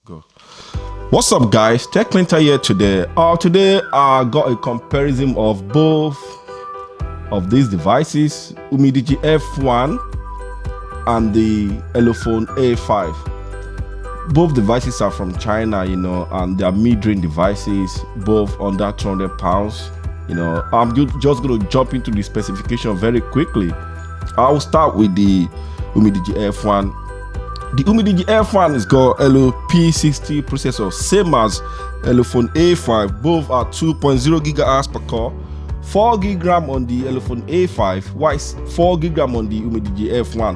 Go. What's up, guys? TechPrinter here today. Today I got a comparison of both of these devices, UMIDIGI F1 and the Elephone A5. Both devices are from China, and they are mid-range devices, both under 200 pounds. I'm just going to jump into the specification very quickly. I'll start with the UMIDIGI F1. The UMIDIGI F1 has got P60 processor, same as Elephone A5. Both are 2.0 GHz per core, 4 GB on the Elephone A5, while 4 GB on the UMIDIGI F1.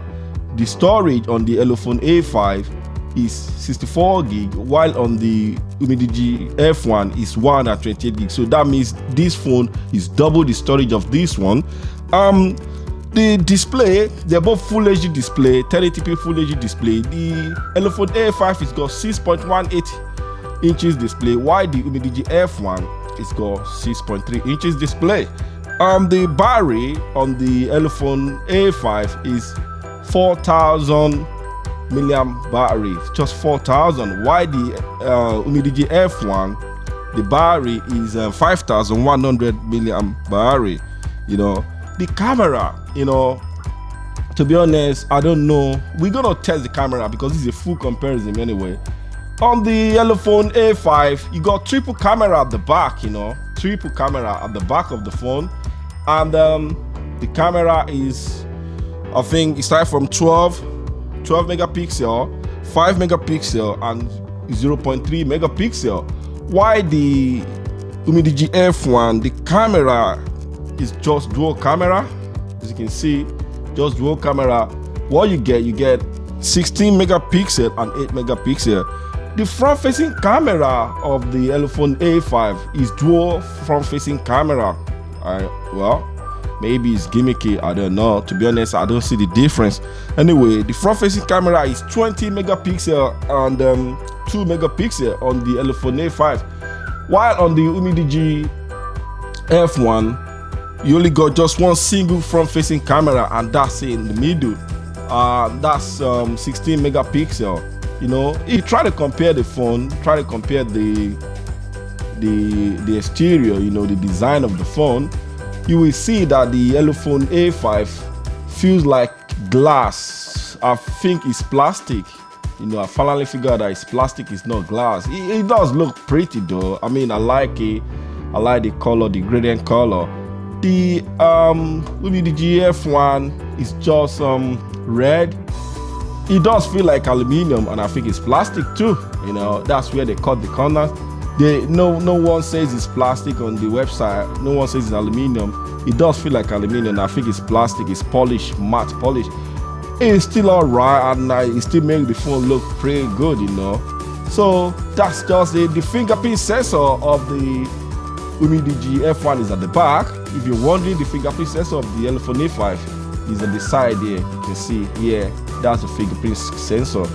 The storage on the Elephone A5 is 64 GB, while on the UMIDIGI F1 is 128 GB. So that means this phone is double the storage of this one. The display, they're both Full HD display, 1080p Full HD display. The Elephone A5 has got 6.18 inches display, while the UMIDIGI F1 is got 6.3 inches display. The battery on the Elephone A5 is 4,000 milliamp battery, just 4,000. While the UMIDIGI F1, the battery is 5,100 milliamp battery. The camera, to be honest, I don't know. We're gonna test the camera because this is a full comparison anyway. On the Elephone A5, you got triple camera at the back, triple camera at the back of the phone, and the camera is, I think, it starts from 12 megapixel, 5 megapixel, and 0.3 megapixel. While the UMIDIGI F1, the camera is just dual camera. As you can see, just dual camera. What you get 16 megapixel and 8 megapixel. The front facing camera of the Elephone A5 is dual front facing camera. Well, maybe it's gimmicky, I don't know. To be honest, I don't see the difference. Anyway, the front facing camera is 20 megapixel and 2 megapixel on the Elephone A5. While on the UMIDIGI F1, you only got just one single front-facing camera, and that's it in the middle. That's 16 megapixel. If you try to compare the phone, try to compare the exterior, the design of the phone, you will see that the Elephone A5 feels like glass. I think it's plastic. I finally figured that it's plastic, it's not glass. It does look pretty though. I mean, I like it. I like the color, the gradient color. The UMIDIGI F1 is just red. It does feel like aluminium, and I think it's plastic too. That's where they cut the corners. No one says it's plastic on the website. No one says it's aluminium. It does feel like aluminium. I think it's plastic. It's polished, matte polish. It's still alright, and it still makes the phone look pretty good. So that's just it. The fingerprint sensor of the UMIDIGI F1 is at the back. If you're wondering, the fingerprint sensor of the Elephone A5 is at the side here. You can see here, that's the fingerprint sensor.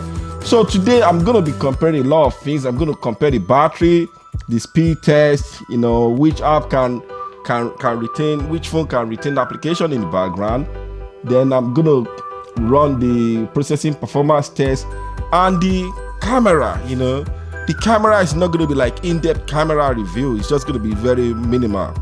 So today I'm going to be comparing a lot of things. I'm going to compare the battery, the speed test, which app can retain, which phone can retain the application in the background. Then I'm going to run the processing performance test and the camera. The camera is not going to be like in-depth camera review. It's just going to be very minimal,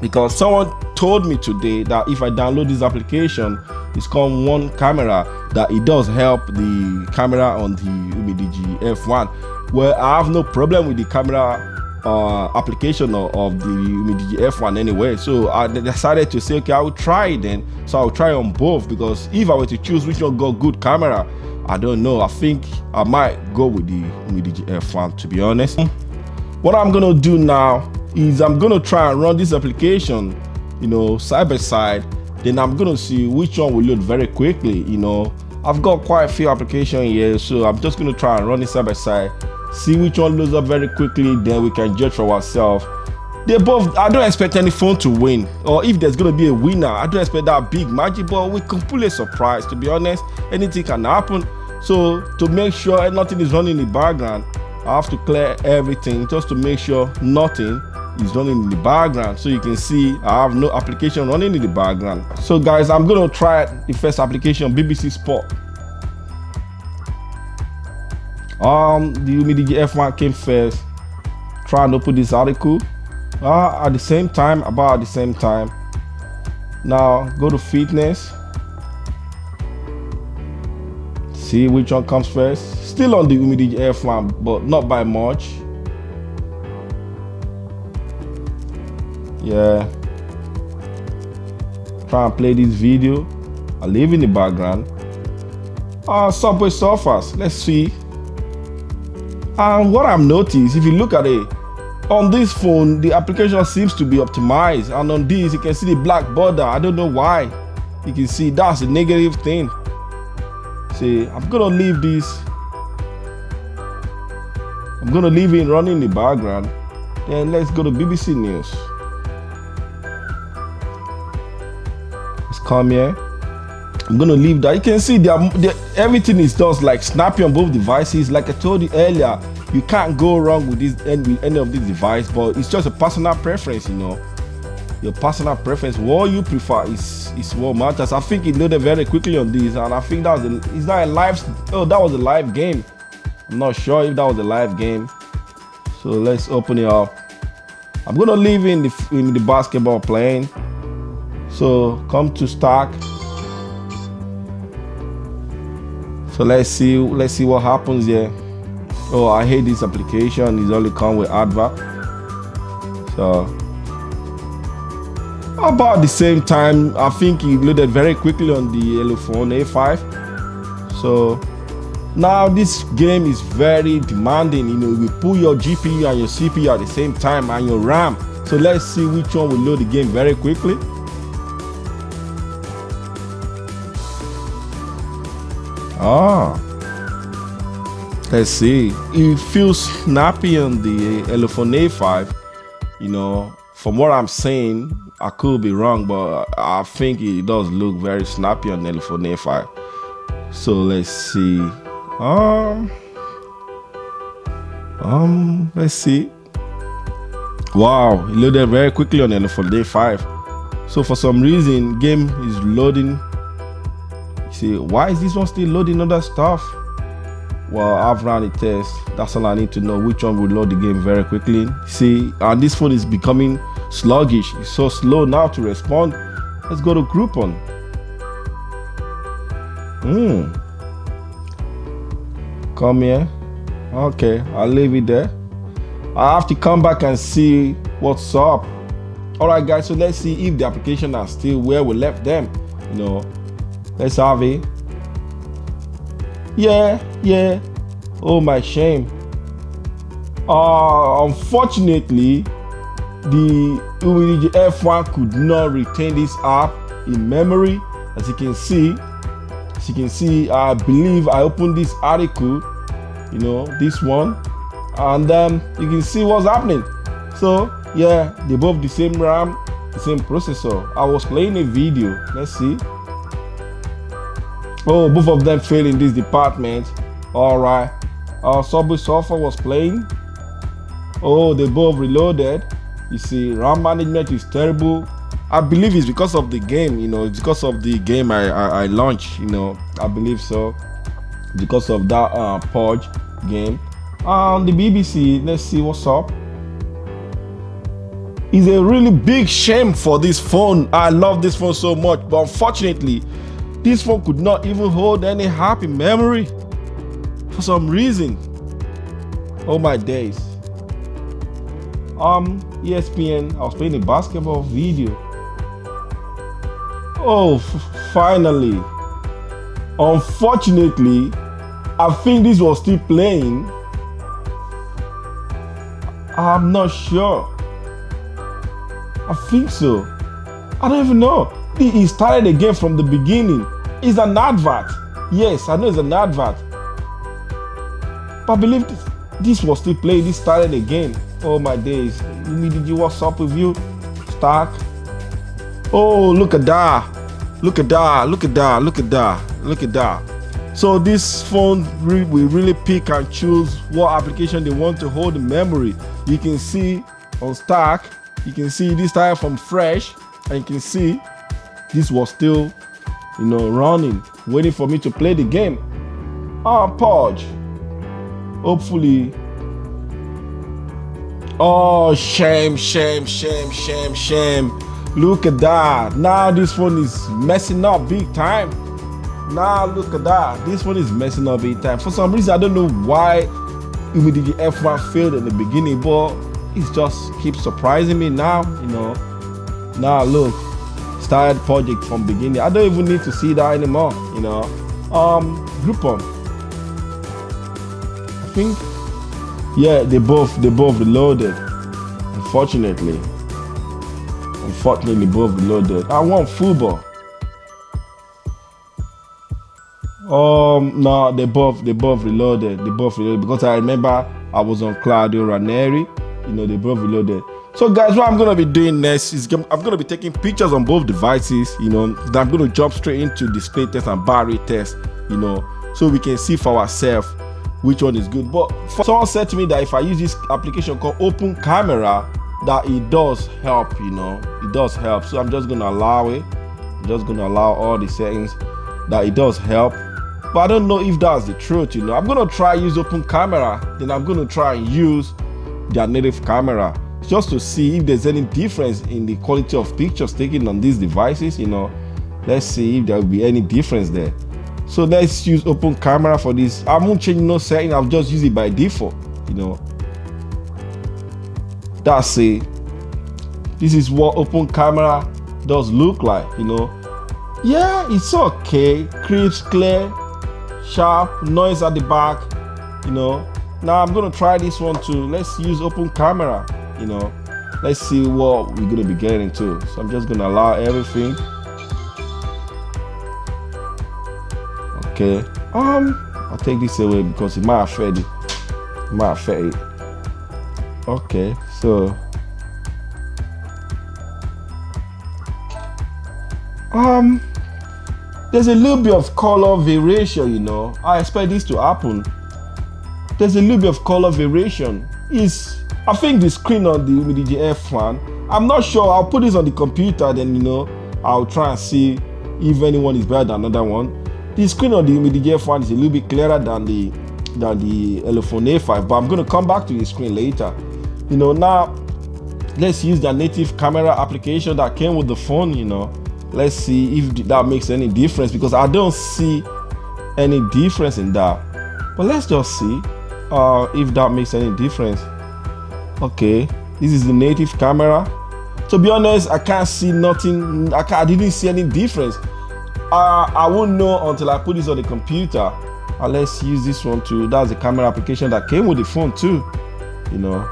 because someone told me today that if I download this application, it's called One Camera, that it does help the camera on the UMIDIGI F1. Well, I have no problem with the camera application of the UMIDIGI F1 anyway, so I decided to say, okay, I will try it then. So I'll try on both, because if I were to choose which one got good camera, I don't know. I think I might go with the UMIDIGI F1, to be honest. What I'm gonna do now is I'm gonna try and run this application, side by side. Then I'm gonna see which one will load very quickly. I've got quite a few applications here, so I'm just gonna try and run it side by side, see which one loads up very quickly. Then we can judge for ourselves. They both, I don't expect any phone to win, or if there's gonna be a winner, I don't expect that big magic, but we're completely surprised. To be honest, anything can happen. So to make sure nothing is running in the background, I have to clear everything just to make sure nothing is running in the background. So you can see I have no application running in the background. So guys, I'm gonna try the first application, BBC Sport. The UMIDIGI F1 came first. Try and open this article at the same time, about the same time. Now go to fitness, see which one comes first. Still on the UMIDIGI F1, but not by much. Yeah, try and play this video. I leave in the background. Subway Surfers, let's see. And what I've noticed, if you look at it, on this phone, the application seems to be optimized, and on this, you can see the black border. I don't know why. You can see that's a negative thing. See, I'm gonna leave this. I'm gonna leave it running in the background. Then let's go to BBC News. Let's come here. I'm gonna leave that. You can see everything is just like snappy on both devices. Like I told you earlier, you can't go wrong with this with any of this device, but it's just a personal preference, you know. Your personal preference, what you prefer is what matters. I think it loaded very quickly on this, and I think that was that was a live game. I'm not sure if that was a live game. So let's open it up. I'm gonna leave in the basketball playing. So come to stack. So let's see what happens here. Oh, I hate this application. It's only come with advert. So about the same time, I think it loaded very quickly on the Elephone A5. So now this game is very demanding. You know, you pull your GPU and your CPU at the same time, and your RAM. So let's see which one will load the game very quickly. Let's see. It feels snappy on the Elephone A5. You know, from what I'm saying, I could be wrong, but I think it does look very snappy on the Elephone A5. So let's see. Let's see. Wow, it loaded very quickly on the Elephone A5. So for some reason, game is loading. See, why is this one still loading other stuff? Well, I've run a test. That's all I need to know, which one will load the game very quickly. See, and this phone is becoming sluggish. It's so slow now to respond. Let's go to Groupon. Come here. Okay, I'll leave it there. I have to come back and see what's up. All right, guys, so let's see if the application are still where we left them. You know, let's have it. Yeah. Oh, my shame. Unfortunately, the UMIDIGI F1 could not retain this app in memory. As you can see, I believe I opened this article, you know, this one, and you can see what's happening. So yeah, they both the same RAM, the same processor. I was playing a video. Let's see. Oh, both of them failed in this department. All right. Subway Surfer was playing. Oh, they both reloaded. You see, RAM management is terrible. I believe it's because of the game, you know, it's because of the game I launched, you know, I believe so. Because of that Purge game. The BBC, let's see what's up. It's a really big shame for this phone. I love this phone so much, but unfortunately, this phone could not even hold any happy memory for some reason. Oh my days. ESPN, I was playing a basketball video. Oh, finally. Unfortunately, I think this was still playing. I'm not sure. I think so. I don't even know. It started again from the beginning. It's an advert. Yes, I know it's an advert. But I believe this was still playing. This started again. Oh my days. UMIDIGI, what's up with you? Stark. Oh, look at that. Look at that. Look at that. Look at that. Look at that. So this phone will really pick and choose what application they want to hold in memory. You can see on Stark, you can see this time from fresh, and you can see this was still, you know, running, waiting for me to play the game. Purge. Hopefully. Oh, shame, shame, shame, shame, shame. Look at that. Now this phone is messing up big time. Now look at that. This one is messing up big time. For some reason, I don't know why UMIDIGI F1 failed in the beginning, but it just keeps surprising me now, you know. Now look, started project from beginning. I don't even need to see that anymore, you know. Groupon. I think, yeah, they both reloaded. Unfortunately, both reloaded. I want football. No, they both reloaded. They both reloaded because I remember I was on Claudio Ranieri. You know, they both reloaded. So guys, what I'm gonna be doing next is I'm gonna be taking pictures on both devices. You know, then I'm gonna jump straight into display test and battery test. You know, so we can see for ourselves which one is good. But someone said to me that if I use this application called Open Camera, that it does help. You know, it does help. So I'm just gonna allow it. I'm just gonna allow all the settings that it does help. But I don't know if that's the truth, you know. I'm gonna try use Open Camera, then I'm gonna try and use their native camera just to see if there's any difference in the quality of pictures taken on these devices, you know. Let's see if there will be any difference there. So let's use Open Camera for this. I won't change no setting, I'll just use it by default, you know. That's it. This is what Open Camera does look like, you know. Yeah, it's okay. Crisp, clear, sharp, noise at the back, you know. Now I'm gonna try this one too. Let's use Open Camera, you know. Let's see what we're gonna be getting to. So I'm just gonna allow everything. Okay. I'll take this away because it might affect it. It might affect it. Okay, so there's a little bit of color variation, you know. I expect this to happen. There's a little bit of color variation. I think the screen on the UMIDIGI F1, I'm not sure. I'll put this on the computer, then, you know, I'll try and see if anyone is better than another one. The screen on the UMIDIGI F1 is a little bit clearer than the Elephone A5, but I'm going to come back to the screen later. You know, now let's use the native camera application that came with the phone, you know. Let's see if that makes any difference, because I don't see any difference in that. But let's just see if that makes any difference. Okay, this is the native camera. To be honest, I can't see nothing. I didn't see any difference. I won't know until I put this on the computer. Let's use this one too. That's the camera application that came with the phone too, you know.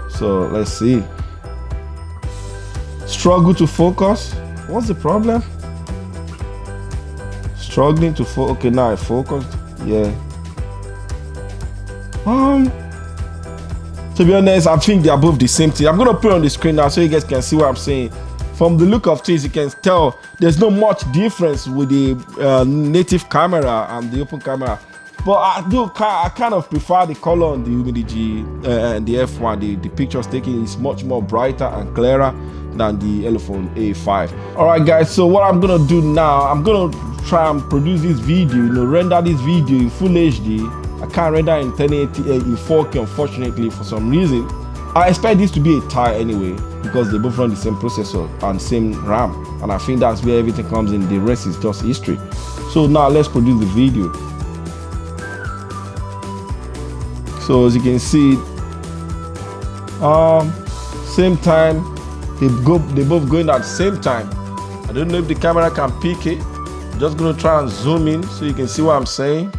So let's see. Struggle to focus. What's the problem? Struggling to focus. Okay, now I focused. Yeah. To be honest, I think they are both the same thing. I'm gonna put it on the screen now so you guys can see what I'm saying. From the look of things, you can tell there's not much difference with the native camera and the Open Camera. But I kind of prefer the color on the UMIDIGI and the F1. The pictures taken is much more brighter and clearer than the Elephone A5. All right, guys. So what I'm gonna do now, I'm gonna try and produce this video. You know, render this video in full HD. I can't render in 1080 in 4K, unfortunately, for some reason. I expect this to be a tie anyway, because they both run the same processor and same RAM, and I think that's where everything comes in. The rest is just history. So now let's produce the video. So as you can see, same time, they both going at the same time. I don't know if the camera can pick it. I'm just gonna try and zoom in so you can see what I'm saying.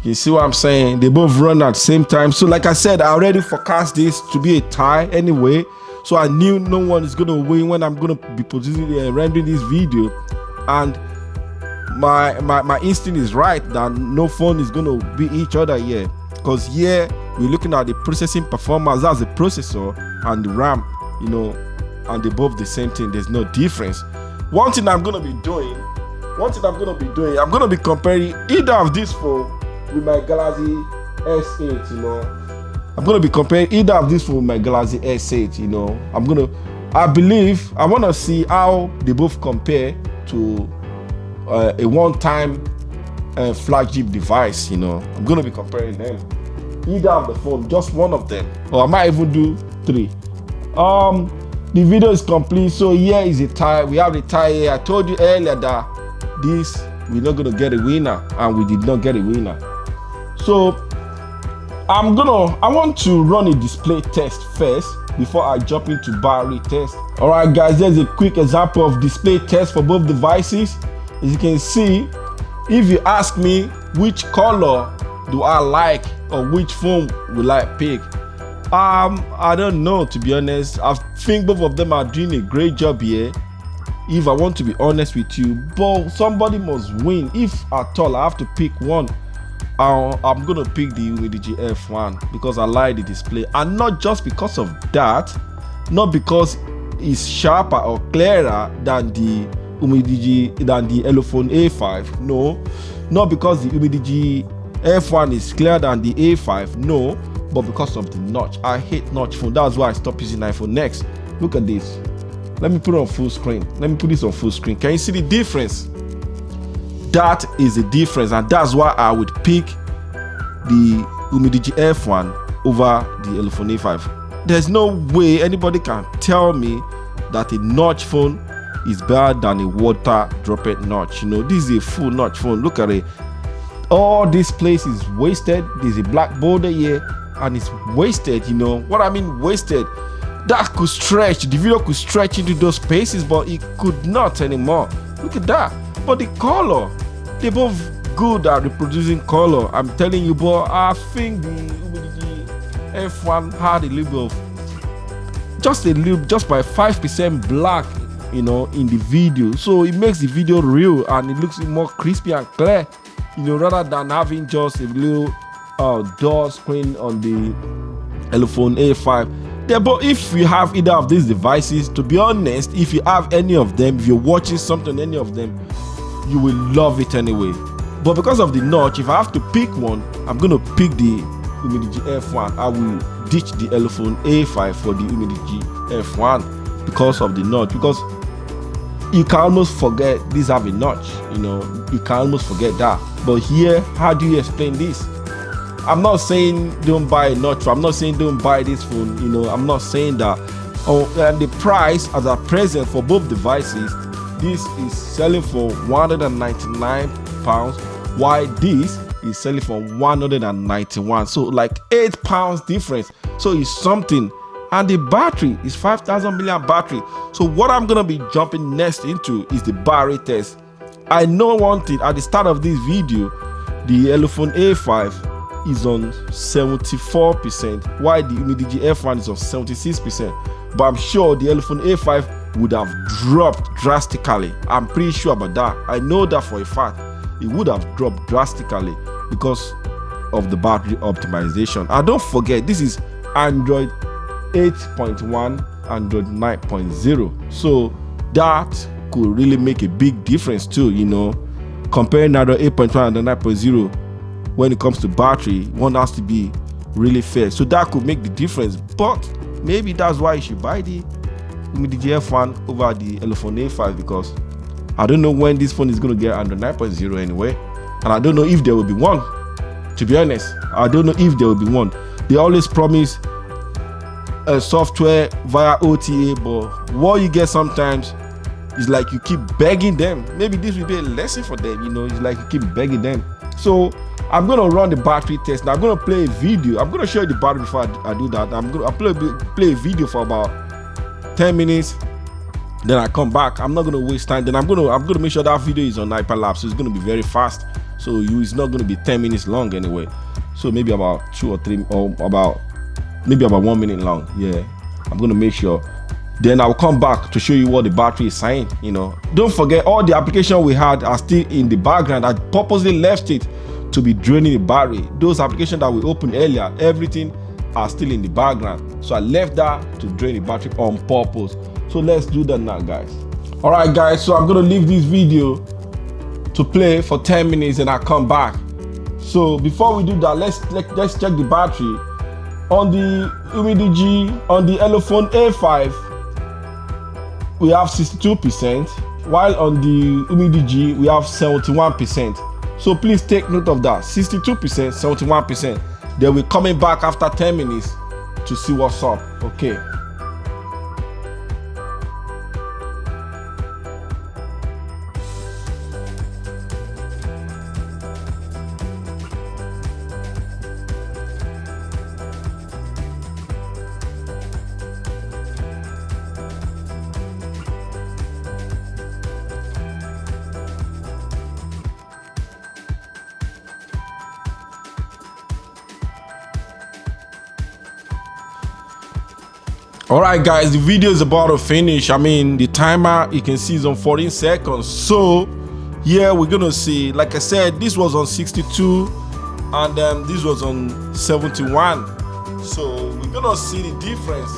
You see what I'm saying? They both run at the same time. So like I said, I already forecast this to be a tie anyway. So I knew no one is going to win when I'm going to be producing rendering this video. And my instinct is right that no phone is going to beat each other here. Because here we're looking at the processing performance. That's the processor and the RAM, you know, and they both the same thing. There's no difference. One thing I'm going to be doing, I'm going to be comparing either of these phone with my Galaxy S8, you know. I'm gonna be comparing either of these with my Galaxy S8, you know. I want to see how they both compare to a one-time flagship device. You know, I'm gonna be comparing them, either of the phone, just one of them, or I might even do 3. The video is complete. So here is the tie. We have the tie here. I told you earlier that this, we're not gonna get a winner, and we did not get a winner. So I want to run a display test first before I jump into battery test. All right, guys, there's a quick example of display test for both devices. As you can see, if you ask me which color do I like or which phone will I pick, I don't know, to be honest. I think both of them are doing a great job here, if I want to be honest with you, but somebody must win. If at all I have to pick one, I'm gonna pick the UMIDIGI F1 because I like the display, and not just because of that, not because it's sharper or clearer than the Elephone A5. No, not because the UMIDIGI F1 is clearer than the A5. No, but because of the notch. I hate notch phone. That's why I stopped using iPhone. Next, look at this. Let me put it on full screen. Let me put this on full screen. Can you see the difference? That is the difference, and that's why I would pick the UMIDIGI F1 over the Elephone A5. There's no way anybody can tell me that a notch phone is better than a water droplet notch. You know, this is a full notch phone. Look at it. All this place is wasted. There's a black border here, and it's wasted. You know what I mean? Wasted. That could stretch. The video could stretch into those spaces, but it could not anymore. Look at that. But the color, they're both good at reproducing color. I'm telling you, but I think the UMIDIGI F1 had a little bit of, just by 5% black, you know, in the video. So it makes the video real, and it looks more crispy and clear, you know, rather than having just a little dull screen on the Elephone A5. Yeah, but if you have either of these devices, to be honest, if you have any of them, if you're watching something on any of them, you will love it anyway. But because of the notch, if I have to pick one, I'm going to pick the UMIDIGI F1. I will ditch the Elephone A5 for the UMIDIGI F1 because of the notch. Because you can almost forget these have a notch, you know, you can almost forget that. But here, how do you explain this? I'm not saying don't buy a notch. I'm not saying don't buy this phone, you know, I'm not saying that. And the price as at present for both devices, this is selling for £199, while this is selling for £191. So like £8 difference. So it's something. And the battery is 5,000 milliamp battery. So what I'm gonna be jumping next into is the battery test. I know one thing, at the start of this video, the Elephone A5 is on 74%, while the UMIDIGI F1 is on 76%. But I'm sure the Elephone A5 would have dropped drastically. I'm pretty sure about that. I know that for a fact. It would have dropped drastically because of the battery optimization. And don't forget, this is Android 8.1, Android 9.0. So that could really make a big difference too, you know. Comparing Android 8.1 and 9.0 when it comes to battery, one has to be really fair. So that could make the difference. But maybe that's why you should buy the UMIDIGI F1 over the Elephone A5, because I don't know when this phone is going to get Android 9.0 anyway. And I don't know if there will be one. To be honest, I don't know if there will be one. They always promise software via OTA, but what you get sometimes is like you keep begging them. Maybe this will be a lesson for them, you know. It's like you keep begging them. So I'm going to run the battery test. Now I'm going to play a video. I'm going to show you the battery before I do that. I'm going to play a video for about 10 minutes. Then I come back. I'm not going to waste time. Then I'm going to make sure that video is on hyperlapse. So it's going to be very fast. So it's not going to be 10 minutes long anyway. So maybe about 2 or 3, or maybe about 1 minute long. Yeah, I'm going to make sure. Then I'll come back to show you what the battery is saying, you know. Don't forget, all the applications we had are still in the background. I purposely left it to be draining the battery. Those applications that we opened earlier, everything are still in the background. So I left that to drain the battery on purpose. So let's do that now, guys. All right, guys, so I'm going to leave this video to play for 10 minutes and I'll come back. So before we do that, let's check the battery. On the UMIDIGI, on the Elephone A5, we have 62%, while on the UMIDIGI we have 71%. So please take note of that. 62%, 71%. Then we're coming back after 10 minutes to see what's up. Okay. All right, guys, the video is about to finish. I mean, the timer you can see is on 14 seconds. So yeah, we're gonna see, like I said, this was on 62 and this was on 71. So we're gonna see the difference,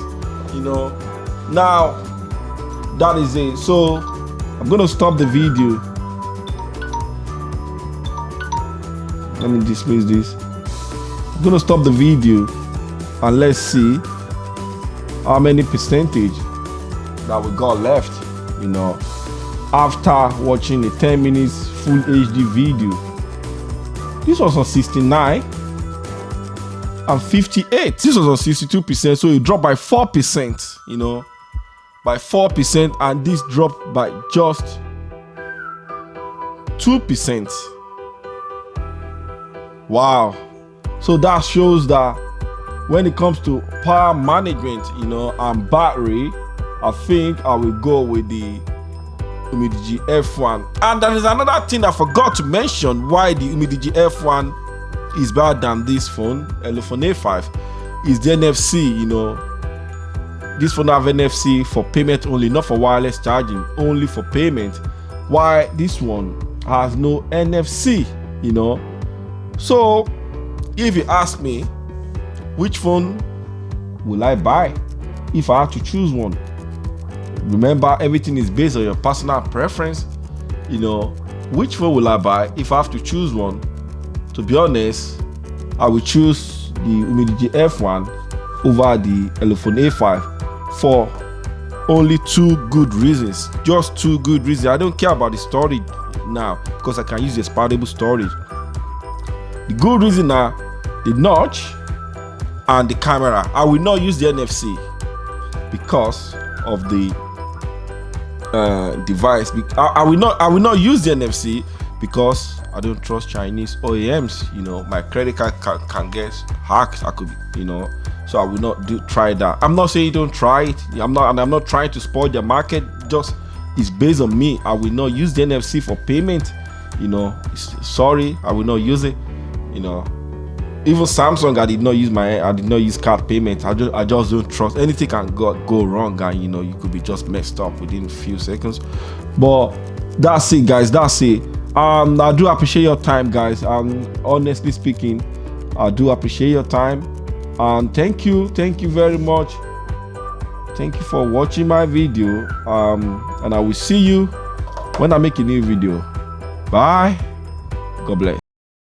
you know. Now that is it. So I'm gonna stop the video. Let me display this. I'm gonna stop the video and let's see how many percentage that we got left, you know, after watching a 10 minutes full HD video. This was on 69 and 58. This was on 62%, so it dropped by 4%, you know, by 4%, and this dropped by just 2%. Wow. So that shows that when it comes to power management, you know, and battery, I think I will go with the UMIDIGI F1. And there is another thing I forgot to mention why the UMIDIGI F1 is better than this phone, Elephone A5, is the NFC, you know. This phone have NFC for payment only, not for wireless charging, only for payment. Why this one has no NFC, you know. So if you ask me, which phone will I buy if I have to choose one? Remember, everything is based on your personal preference. You know, which phone will I buy if I have to choose one? To be honest, I will choose the UMIDIGI F1 over the Elephone A5 for only 2 good reasons. Just 2 good reasons. I don't care about the storage now because I can use the expandable storage. The good reason are the notch and the camera. I will not use the NFC because of the device. I will not use the NFC because I don't trust Chinese OEMs. You know, my credit card can get hacked. I could, you know, so I will not try that. I'm not saying don't try it. I'm not trying to spoil the market. Just it's based on me. I will not use the NFC for payment. You know, sorry, I will not use it. You know. Even Samsung, I did not use card payment. I just don't trust. Anything can go wrong, and you know, you could be just messed up within a few seconds. But that's it, guys. That's it. I do appreciate your time, guys. Honestly speaking, I do appreciate your time. And thank you very much. Thank you for watching my video. And I will see you when I make a new video. Bye. God bless.